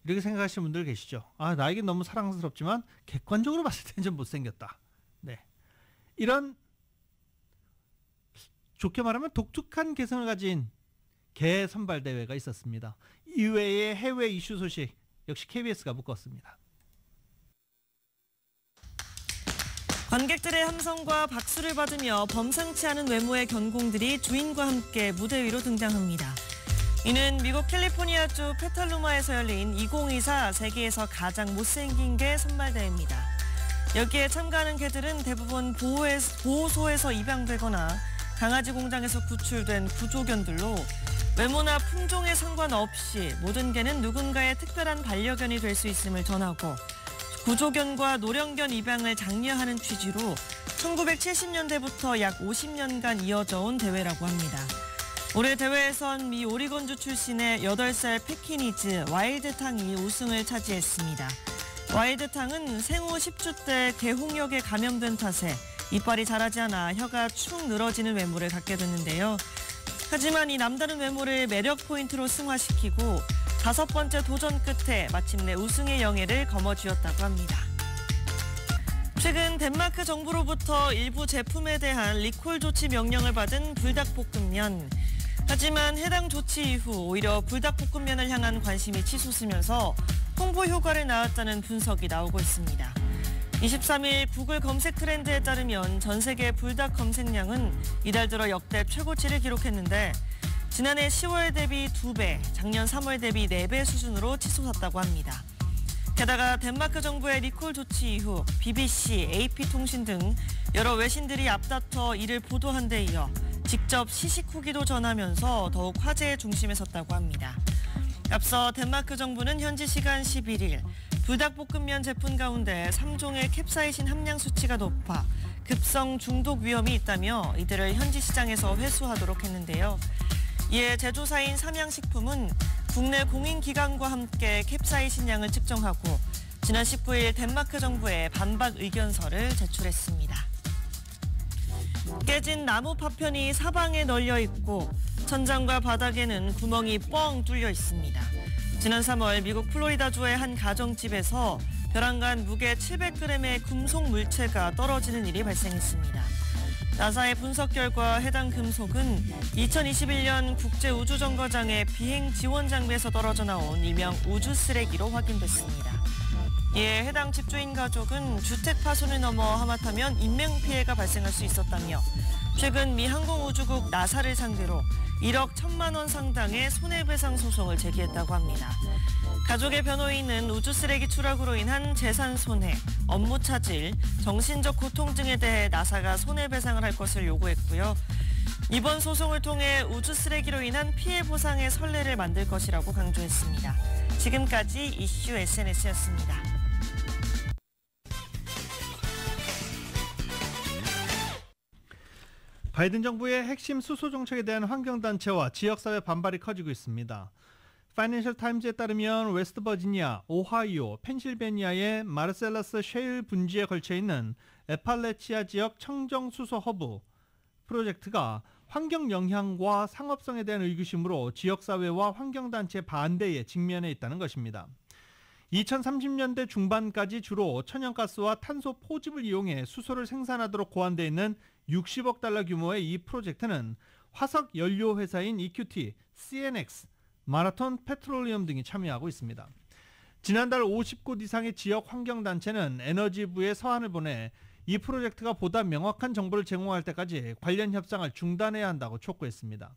이렇게 생각하시는 분들 계시죠. 나에겐 너무 사랑스럽지만 객관적으로 봤을 때는 좀 못생겼다. 네. 이런 좋게 말하면 독특한 개성을 가진 개 선발 대회가 있었습니다. 이외의 해외 이슈 소식 역시 KBS가 묶었습니다. 관객들의 함성과 박수를 받으며 범상치 않은 외모의 견공들이 주인과 함께 무대 위로 등장합니다. 이는 미국 캘리포니아주 페탈루마에서 열린 2024 세계에서 가장 못생긴 개 선발대회입니다. 여기에 참가하는 개들은 대부분 보호소에서 입양되거나 강아지 공장에서 구출된 구조견들로 외모나 품종에 상관없이 모든 개는 누군가의 특별한 반려견이 될 수 있음을 전하고 구조견과 노령견 입양을 장려하는 취지로 1970년대부터 약 50년간 이어져 온 대회라고 합니다. 올해 대회에선 미 오리건주 출신의 8살 패키니즈 와일드탕이 우승을 차지했습니다. 와일드탕은 생후 10주 때 개홍역에 감염된 탓에 이빨이 자라지 않아 혀가 축 늘어지는 외모를 갖게 됐는데요. 하지만 이 남다른 외모를 매력 포인트로 승화시키고 5번째 도전 끝에 마침내 우승의 영예를 거머쥐었다고 합니다. 최근 덴마크 정부로부터 일부 제품에 대한 리콜 조치 명령을 받은 불닭볶음면. 하지만 해당 조치 이후 오히려 불닭볶음면을 향한 관심이 치솟으면서 홍보 효과를 낳았다는 분석이 나오고 있습니다. 23일 구글 검색 트렌드에 따르면 전 세계 불닭 검색량은 이달 들어 역대 최고치를 기록했는데 지난해 10월 대비 2배, 작년 3월 대비 4배 수준으로 치솟았다고 합니다. 게다가 덴마크 정부의 리콜 조치 이후 BBC, AP통신 등 여러 외신들이 앞다퉈 이를 보도한 데 이어 직접 시식 후기도 전하면서 더욱 화제의 중심에 섰다고 합니다. 앞서 덴마크 정부는 현지 시간 11일 불닭볶음면 제품 가운데 3종의 캡사이신 함량 수치가 높아 급성 중독 위험이 있다며 이들을 현지 시장에서 회수하도록 했는데요. 이에 제조사인 삼양식품은 국내 공인기관과 함께 캡사이신 양을 측정하고 지난 19일 덴마크 정부에 반박 의견서를 제출했습니다. 깨진 나무 파편이 사방에 널려 있고 천장과 바닥에는 구멍이 뻥 뚫려 있습니다. 지난 3월 미국 플로리다주의 한 가정집에서 벼랑간 무게 700g의 금속 물체가 떨어지는 일이 발생했습니다. 나사의 분석 결과 해당 금속은 2021년 국제우주정거장의 비행 지원 장비에서 떨어져 나온 일명 우주 쓰레기로 확인됐습니다. 이에 해당 집주인 가족은 주택 파손을 넘어 하마터면 인명피해가 발생할 수 있었다며 최근 미 항공우주국 나사를 상대로 1억 1천만 원 상당의 손해배상 소송을 제기했다고 합니다. 가족의 변호인은 우주 쓰레기 추락으로 인한 재산 손해, 업무 차질, 정신적 고통증에 대해 나사가 손해배상을 할 것을 요구했고요. 이번 소송을 통해 우주 쓰레기로 인한 피해 보상의 선례를 만들 것이라고 강조했습니다. 지금까지 이슈 SNS였습니다. 바이든 정부의 핵심 수소 정책에 대한 환경단체와 지역사회 반발이 커지고 있습니다. 파이낸셜 타임즈에 따르면 웨스트버지니아, 오하이오, 펜실베니아의 마르셀러스 셰일 분지에 걸쳐 있는 에팔레치아 지역 청정 수소 허브 프로젝트가 환경 영향과 상업성에 대한 의구심으로 지역사회와 환경단체 반대에 직면해 있다는 것입니다. 2030년대 중반까지 주로 천연가스와 탄소 포집을 이용해 수소를 생산하도록 고안되어 있는 60억 달러 규모의 이 프로젝트는 화석 연료 회사인 EQT, CNX, 마라톤 페트롤리엄 등이 참여하고 있습니다. 지난달 50곳 이상의 지역 환경단체는 에너지부에 서한을 보내 이 프로젝트가 보다 명확한 정보를 제공할 때까지 관련 협상을 중단해야 한다고 촉구했습니다.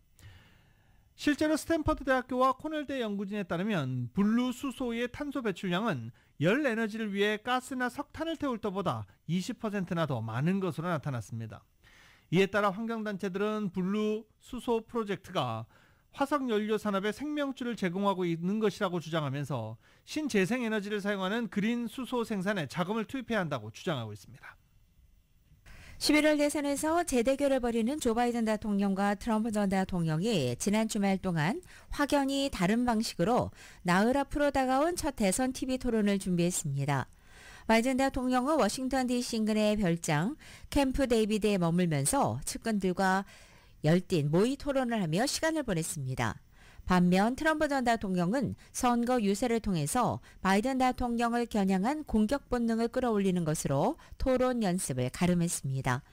실제로 스탠퍼드 대학교와 코넬대 연구진에 따르면 블루 수소의 탄소 배출량은 열 에너지를 위해 가스나 석탄을 태울 때보다 20%나 더 많은 것으로 나타났습니다. 이에 따라 환경단체들은 블루 수소 프로젝트가 화석연료 산업에 생명줄을 제공하고 있는 것이라고 주장하면서 신재생에너지를 사용하는 그린 수소 생산에 자금을 투입해야 한다고 주장하고 있습니다. 11월 대선에서 재대결을 벌이는 조 바이든 대통령과 트럼프 전 대통령이 지난 주말 동안 확연히 다른 방식으로 나흘 앞으로 다가온 첫 대선 TV 토론을 준비했습니다. 바이든 대통령은 워싱턴 DC 인근의 별장 캠프 데이비드에 머물면서 측근들과 열띤 모의 토론을 하며 시간을 보냈습니다. 반면 트럼프 전 대통령은 선거 유세를 통해서 바이든 대통령을 겨냥한 공격 본능을 끌어올리는 것으로 토론 연습을 가름했습니다.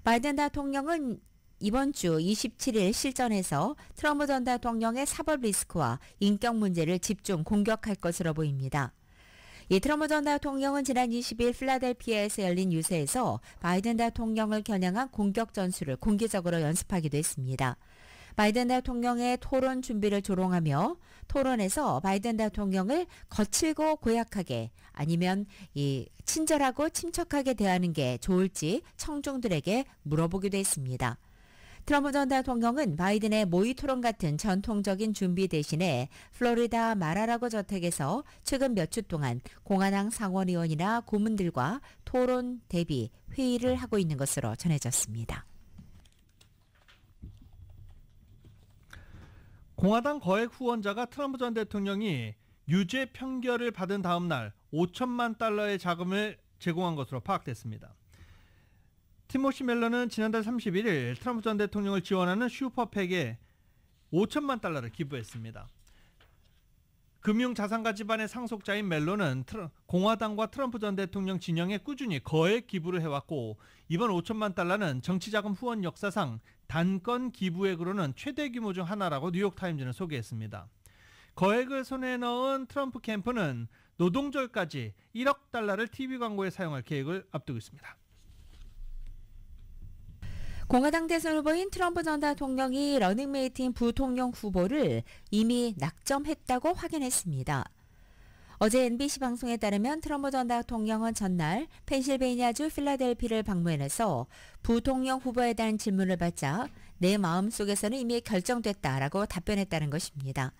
바이든 대통령은 이번 주 27일 실전에서 트럼프 전 대통령의 사법 리스크와 인격 문제를 집중 공격할 것으로 보입니다. 이 트럼프 전 대통령은 지난 20일 필라델피아에서 열린 유세에서 바이든 대통령을 겨냥한 공격 전술을 공개적으로 연습하기도 했습니다. 바이든 대통령의 토론 준비를 조롱하며 토론에서 바이든 대통령을 거칠고 고약하게 아니면 친절하고 침착하게 대하는 게 좋을지 청중들에게 물어보기도 했습니다. 트럼프 전 대통령은 바이든의 모의 토론 같은 전통적인 준비 대신에 플로리다 마라라고 저택에서 최근 몇 주 동안 공화당 상원의원이나 고문들과 토론 대비 회의를 하고 있는 것으로 전해졌습니다. 공화당 거액 후원자가 트럼프 전 대통령이 유죄 판결을 받은 다음 날 5천만 달러의 자금을 제공한 것으로 파악됐습니다. 티모시 멜런은 지난달 31일 트럼프 전 대통령을 지원하는 슈퍼팩에 5천만 달러를 기부했습니다. 금융자산가 집안의 상속자인 멜론은 공화당과 트럼프 전 대통령 진영에 꾸준히 거액 기부를 해왔고 이번 5천만 달러는 정치자금 후원 역사상 단건 기부액으로는 최대 규모 중 하나라고 뉴욕타임즈는 소개했습니다. 거액을 손에 넣은 트럼프 캠프는 노동절까지 1억 달러를 TV 광고에 사용할 계획을 앞두고 있습니다. 공화당 대선 후보인 트럼프 전 대통령이 러닝메이트인 부통령 후보를 이미 낙점했다고 확인했습니다. 어제 NBC 방송에 따르면 트럼프 전 대통령은 전날 펜실베이니아주 필라델피를 방문해서 부통령 후보에 대한 질문을 받자 내 마음속에서는 이미 결정됐다라고 답변했다는 것입니다.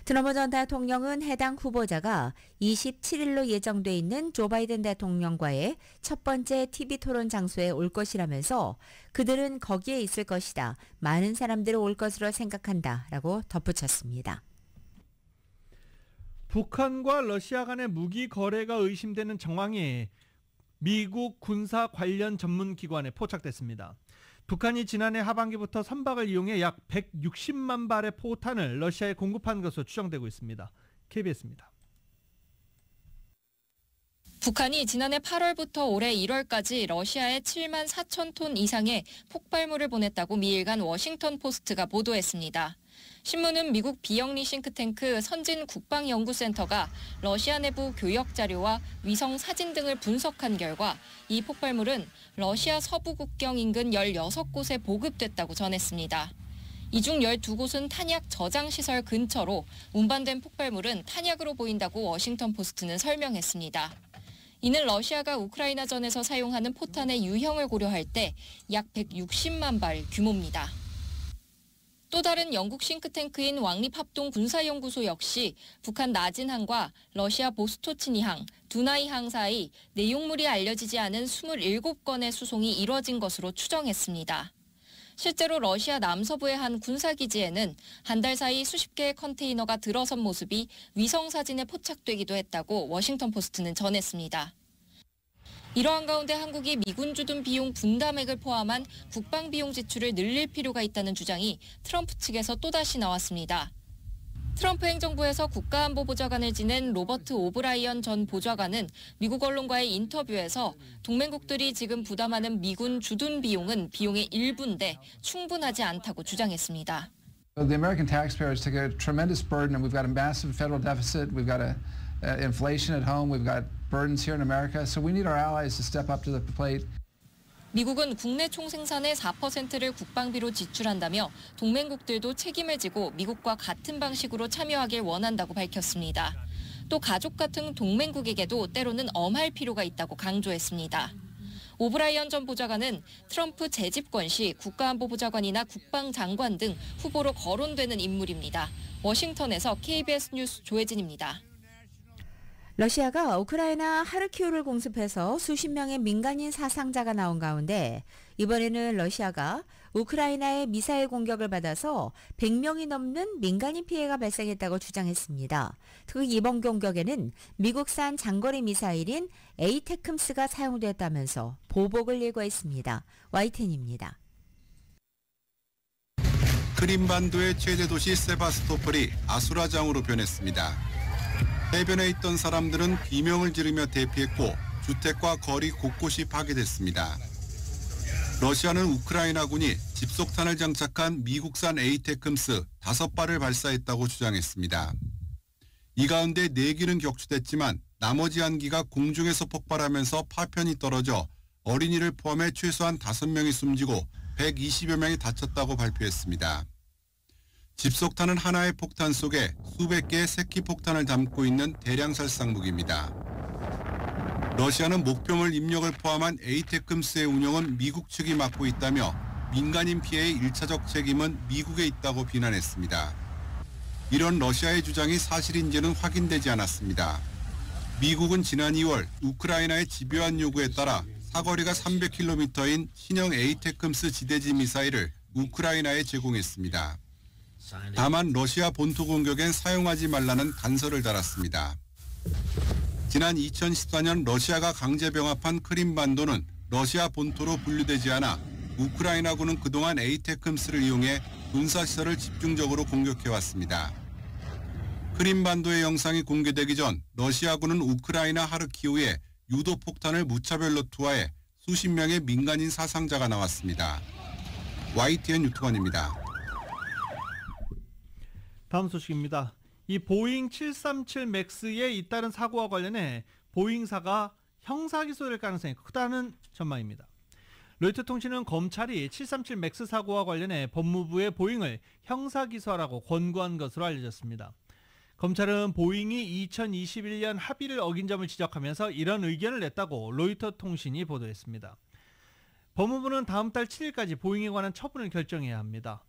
트럼프 전 대통령은 해당 후보자가 27일로 예정돼 있는 조 바이든 대통령과의 첫 번째 TV 토론 장소에 올 것이라면서 그들은 거기에 있을 것이다. 많은 사람들이 올 것으로 생각한다라고 덧붙였습니다. 북한과 러시아 간의 무기 거래가 의심되는 정황이 미국 군사 관련 전문기관에 포착됐습니다. 북한이 지난해 하반기부터 선박을 이용해 약 160만 발의 포탄을 러시아에 공급한 것으로 추정되고 있습니다. KBS입니다. 북한이 지난해 8월부터 올해 1월까지 러시아에 7만 4천 톤 이상의 폭발물을 보냈다고 미일간 워싱턴 포스트가 보도했습니다. 신문은 미국 비영리 싱크탱크 선진국방연구센터가 러시아 내부 교역 자료와 위성 사진 등을 분석한 결과 이 폭발물은 러시아 서부 국경 인근 16곳에 보급됐다고 전했습니다. 이 중 12곳은 탄약 저장 시설 근처로 운반된 폭발물은 탄약으로 보인다고 워싱턴 포스트는 설명했습니다. 이는 러시아가 우크라이나전에서 사용하는 포탄의 유형을 고려할 때 약 160만 발 규모입니다. 또 다른 영국 싱크탱크인 왕립합동 군사연구소 역시 북한 나진항과 러시아 보스토치니항, 두나이항 사이 내용물이 알려지지 않은 27건의 수송이 이뤄진 것으로 추정했습니다. 실제로 러시아 남서부의 한 군사기지에는 한 달 사이 수십 개의 컨테이너가 들어선 모습이 위성사진에 포착되기도 했다고 워싱턴 포스트는 전했습니다. 이러한 가운데 한국이 미군 주둔 비용 분담액을 포함한 국방 비용 지출을 늘릴 필요가 있다는 주장이 트럼프 측에서 또다시 나왔습니다. 트럼프 행정부에서 국가안보보좌관을 지낸 로버트 오브라이언 전 보좌관은 미국 언론과의 인터뷰에서 동맹국들이 지금 부담하는 미군 주둔 비용은 비용의 일부인데 충분하지 않다고 주장했습니다. The American taxpayers took a tremendous burden, and we've got a massive federal deficit. We've got inflation at home. We've got burdens here in America. So we need our allies to step up to the plate. 미국은 국내 총생산의 4%를 국방비로 지출한다며 동맹국들도 책임을 지고 미국과 같은 방식으로 참여하길 원한다고 밝혔습니다. 또 가족 같은 동맹국에게도 때로는 엄할 필요가 있다고 강조했습니다. 오브라이언 전 보좌관은 트럼프 재집권 시 국가안보보좌관이나 국방장관 등 후보로 거론되는 인물입니다. 워싱턴에서 KBS 뉴스 조혜진입니다. 러시아가 우크라이나 하르키우를 공습해서 수십 명의 민간인 사상자가 나온 가운데 이번에는 러시아가 우크라이나의 미사일 공격을 받아서 100명이 넘는 민간인 피해가 발생했다고 주장했습니다. 특히 이번 공격에는 미국산 장거리 미사일인 에이테크스가 사용됐다면서 보복을 예고했습니다. YTN입니다. 크림반도의 최대 도시 세바스토폴이 아수라장으로 변했습니다. 해변에 있던 사람들은 비명을 지르며 대피했고 주택과 거리 곳곳이 파괴됐습니다. 러시아는 우크라이나군이 집속탄을 장착한 미국산 에이테크스 5발을 발사했다고 주장했습니다. 이 가운데 4기는 격추됐지만 나머지 1기가 공중에서 폭발하면서 파편이 떨어져 어린이를 포함해 최소한 5명이 숨지고 120여 명이 다쳤다고 발표했습니다. 집속탄은 하나의 폭탄 속에 수백 개의 새끼 폭탄을 담고 있는 대량 살상 무기입니다. 러시아는 목표물 입력을 포함한 에이테크스의 운영은 미국 측이 맡고 있다며 민간인 피해의 1차적 책임은 미국에 있다고 비난했습니다. 이런 러시아의 주장이 사실인지는 확인되지 않았습니다. 미국은 지난 2월 우크라이나의 집요한 요구에 따라 사거리가 300km인 신형 에이테크스 지대지 미사일을 우크라이나에 제공했습니다. 다만 러시아 본토 공격엔 사용하지 말라는 단서를 달았습니다. 지난 2014년 러시아가 강제 병합한 크림반도는 러시아 본토로 분류되지 않아 우크라이나군은 그동안 에이테크스를 이용해 군사시설을 집중적으로 공격해왔습니다. 크림반도의 영상이 공개되기 전 러시아군은 우크라이나 하르키우에 유도폭탄을 무차별로 투하해 수십 명의 민간인 사상자가 나왔습니다. YTN 유튜버입니다. 다음 소식입니다. 이 보잉 737 맥스의 잇따른 사고와 관련해 보잉사가 형사기소될 가능성이 크다는 전망입니다. 로이터 통신은 검찰이 737 맥스 사고와 관련해 법무부의 보잉을 형사기소하라고 권고한 것으로 알려졌습니다. 검찰은 보잉이 2021년 합의를 어긴 점을 지적하면서 이런 의견을 냈다고 로이터 통신이 보도했습니다. 법무부는 다음 달 7일까지 보잉에 관한 처분을 결정해야 합니다.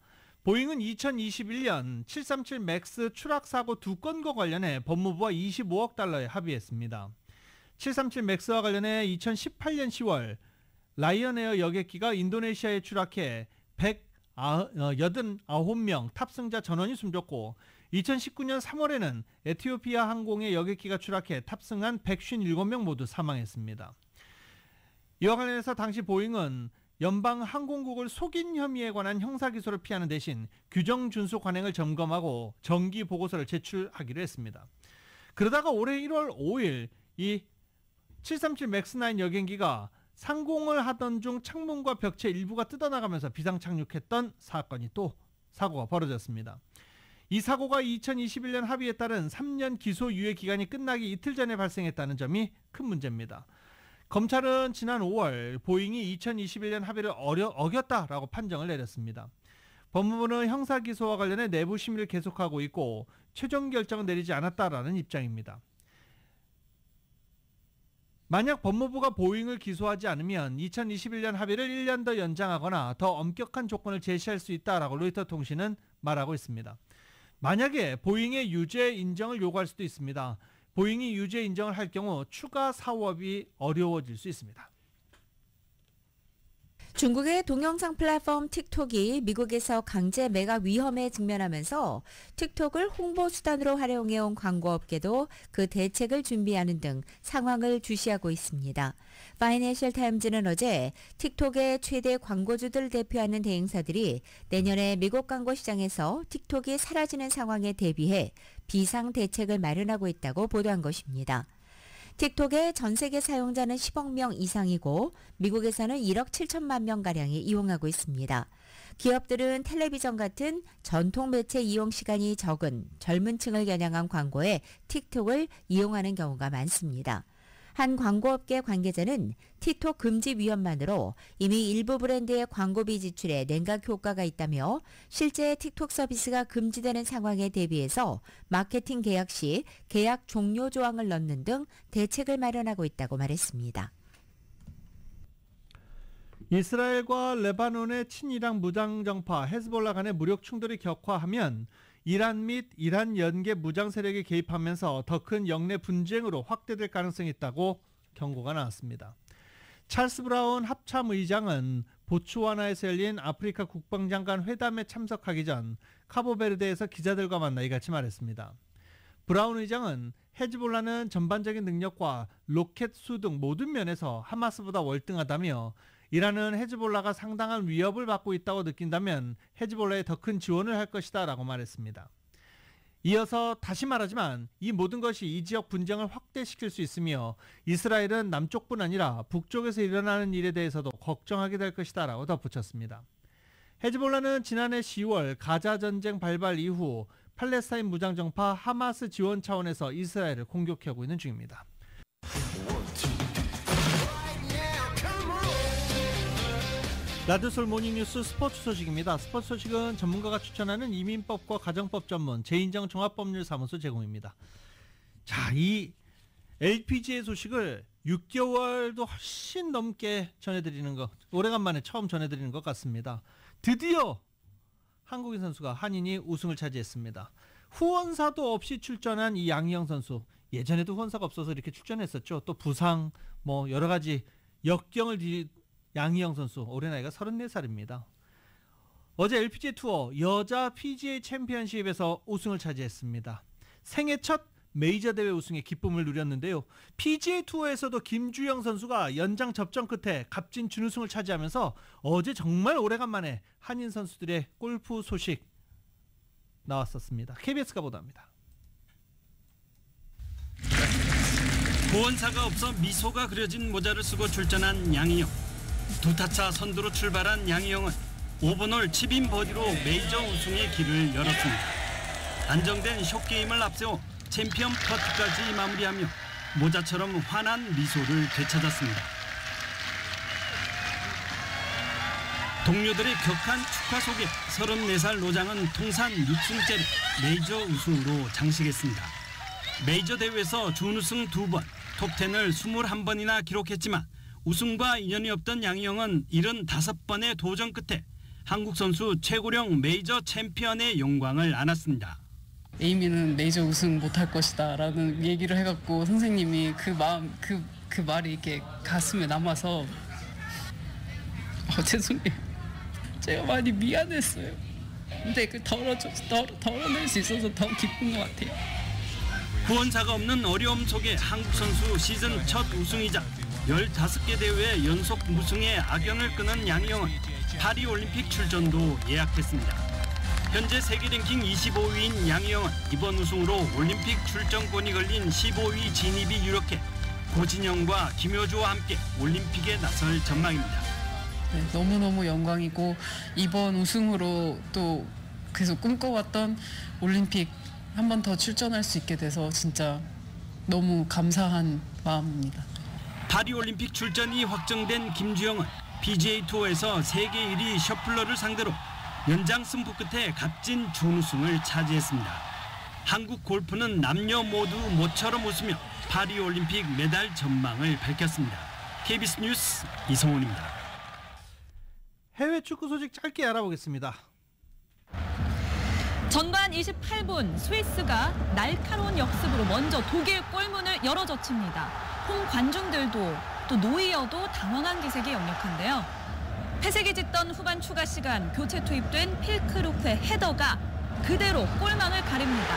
보잉은 2021년 737 맥스 추락 사고 2건과 관련해 법무부와 25억 달러에 합의했습니다. 737 맥스와 관련해 2018년 10월 라이언에어 여객기가 인도네시아에 추락해 189명 탑승자 전원이 숨졌고 2019년 3월에는 에티오피아 항공의 여객기가 추락해 탑승한 157명 모두 사망했습니다. 이와 관련해서 당시 보잉은 연방항공국을 속인 혐의에 관한 형사기소를 피하는 대신 규정 준수 관행을 점검하고 정기 보고서를 제출하기로 했습니다. 그러다가 올해 1월 5일 이 737 맥스9 여객기가 상공을 하던 중 창문과 벽체 일부가 뜯어나가면서 비상 착륙했던 사건이 또 사고가 벌어졌습니다. 이 사고가 2021년 합의에 따른 3년 기소유예 기간이 끝나기 이틀 전에 발생했다는 점이 큰 문제입니다. 검찰은 지난 5월 보잉이 2021년 합의를 어겼다라고 판정을 내렸습니다. 법무부는 형사기소와 관련해 내부 심의를 계속하고 있고 최종 결정은 내리지 않았다라는 입장입니다. 만약 법무부가 보잉을 기소하지 않으면 2021년 합의를 1년 더 연장하거나 더 엄격한 조건을 제시할 수 있다라고 로이터 통신은 말하고 있습니다. 만약에 보잉의 유죄 인정을 요구할 수도 있습니다. 보잉이 유죄 인정을 할 경우 추가 사업이 어려워질 수 있습니다. 중국의 동영상 플랫폼 틱톡이 미국에서 강제 매각 위험에 직면하면서 틱톡을 홍보 수단으로 활용해온 광고업계도 그 대책을 준비하는 등 상황을 주시하고 있습니다. 파이낸셜 타임즈는 어제 틱톡의 최대 광고주들을 대표하는 대행사들이 내년에 미국 광고 시장에서 틱톡이 사라지는 상황에 대비해 비상 대책을 마련하고 있다고 보도한 것입니다. 틱톡의 전 세계 사용자는 10억 명 이상이고 미국에서는 1억 7천만 명가량이 이용하고 있습니다. 기업들은 텔레비전 같은 전통 매체 이용 시간이 적은 젊은 층을 겨냥한 광고에 틱톡을 이용하는 경우가 많습니다. 한 광고업계 관계자는 틱톡 금지 위헌만으로 이미 일부 브랜드의 광고비 지출에 냉각 효과가 있다며 실제 틱톡 서비스가 금지되는 상황에 대비해서 마케팅 계약 시 계약 종료 조항을 넣는 등 대책을 마련하고 있다고 말했습니다. 이스라엘과 레바논의 친이랑 무장정파 헤즈볼라 간의 무력 충돌이 격화하면 이란 및 이란 연계 무장 세력이 개입하면서 더 큰 영내 분쟁으로 확대될 가능성이 있다고 경고가 나왔습니다. 찰스 브라운 합참 의장은 보츠와나에서 열린 아프리카 국방장관 회담에 참석하기 전 카보베르데에서 기자들과 만나 이같이 말했습니다. 브라운 의장은 헤즈볼라는 전반적인 능력과 로켓 수 등 모든 면에서 하마스보다 월등하다며 이란은 헤즈볼라가 상당한 위협을 받고 있다고 느낀다면 헤즈볼라에 더 큰 지원을 할 것이다 라고 말했습니다. 이어서 다시 말하지만 이 모든 것이 이 지역 분쟁을 확대시킬 수 있으며 이스라엘은 남쪽뿐 아니라 북쪽에서 일어나는 일에 대해서도 걱정하게 될 것이다 라고 덧붙였습니다. 헤즈볼라는 지난해 10월 가자 전쟁 발발 이후 팔레스타인 무장정파 하마스 지원 차원에서 이스라엘을 공격하고 있는 중입니다. 라디오서울 모닝뉴스 스포츠 소식입니다. 스포츠 소식은 전문가가 추천하는 이민법과 가정법 전문 제인정 종합법률사무소 제공입니다. 자, 이 LPGA 소식을 6개월도 훨씬 넘게 전해드리는 것, 오래간만에 처음 전해드리는 것 같습니다. 드디어 한국인 선수가 한인이 우승을 차지했습니다. 후원사도 없이 출전한 이 양희영 선수, 예전에도 후원사가 없어서 이렇게 출전했었죠. 또 부상, 여러 가지 역경을 양희영 선수, 올해 나이가 34살입니다. 어제 LPGA 투어 여자 PGA 챔피언십에서 우승을 차지했습니다. 생애 첫 메이저 대회 우승의 기쁨을 누렸는데요. PGA 투어에서도 김주영 선수가 연장 접전 끝에 값진 준우승을 차지하면서 어제 정말 오래간만에 한인 선수들의 골프 소식 나왔었습니다. KBS가 보도합니다. 후원사가 없어 미소가 그려진 모자를 쓰고 출전한 양희영. 두 타차 선두로 출발한 양희영은 5번홀 칩인 버디로 메이저 우승의 길을 열었습니다. 안정된 숏게임을 앞세워 챔피언 퍼트까지 마무리하며 모자처럼 환한 미소를 되찾았습니다. 동료들의 격한 축하 속에 34살 노장은 통산 6승째를 메이저 우승으로 장식했습니다. 메이저 대회에서 준우승 2번, 톱10을 21번이나 기록했지만 우승과 인연이 없던 양희영은 75번의 도전 끝에 한국 선수 최고령 메이저 챔피언의 영광을 안았습니다. 에이미는 메이저 우승 못할 것이다 라는 얘기를 해갖고 선생님이 그 말이 이렇게 가슴에 남아서 죄송해요. 제가 많이 미안했어요. 근데 덜어낼 수 있어서 더 기쁜 것 같아요. 후원사가 없는 어려움 속에 한국 선수 시즌 첫 우승이자 15개 대회 연속 무승의 악연을 끄는 양희영은 파리올림픽 출전도 예약했습니다. 현재 세계 랭킹 25위인 양희영은 이번 우승으로 올림픽 출전권이 걸린 15위 진입이 유력해 고진영과 김효주와 함께 올림픽에 나설 전망입니다. 네, 너무너무 영광이고 이번 우승으로 또 계속 꿈꿔왔던 올림픽 한 번 더 출전할 수 있게 돼서 진짜 너무 감사한 마음입니다. 파리올림픽 출전이 확정된 김주영은 PGA 투어에서 세계 1위 셔플러를 상대로 연장 승부 끝에 값진 준우승을 차지했습니다. 한국 골프는 남녀 모두 모처럼 웃으며 파리올림픽 메달 전망을 밝혔습니다. KBS 뉴스 이성훈입니다. 해외 축구 소식 짧게 알아보겠습니다. 전반 28분 스위스가 날카로운 역습으로 먼저 독일 골문을 열어젖힙니다. 홈 관중들도 또 노이어도 당황한 기색이 역력한데요. 패색이 짙던 후반 추가 시간 교체 투입된 필크루프의 헤더가 그대로 골망을 가립니다.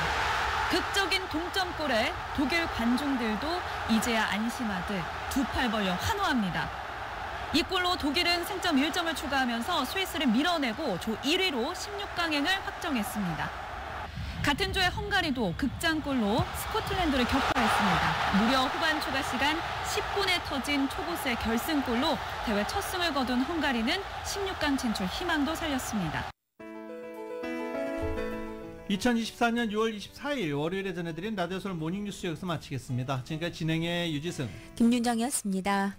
극적인 동점골에 독일 관중들도 이제야 안심하듯 두 팔 벌려 환호합니다. 이 골로 독일은 승점 1점을 추가하면서 스위스를 밀어내고 조 1위로 16강행을 확정했습니다. 같은 조의 헝가리도 극장골로 스코틀랜드를 격파했습니다. 무려 후반 추가 시간 10분에 터진 초보스의 결승골로 대회 첫 승을 거둔 헝가리는 16강 진출 희망도 살렸습니다. 2024년 6월 24일 월요일에 전해드린 라디오 서울 모닝뉴스 여기서 마치겠습니다. 지금까지 진행의 유지승, 김윤정이었습니다.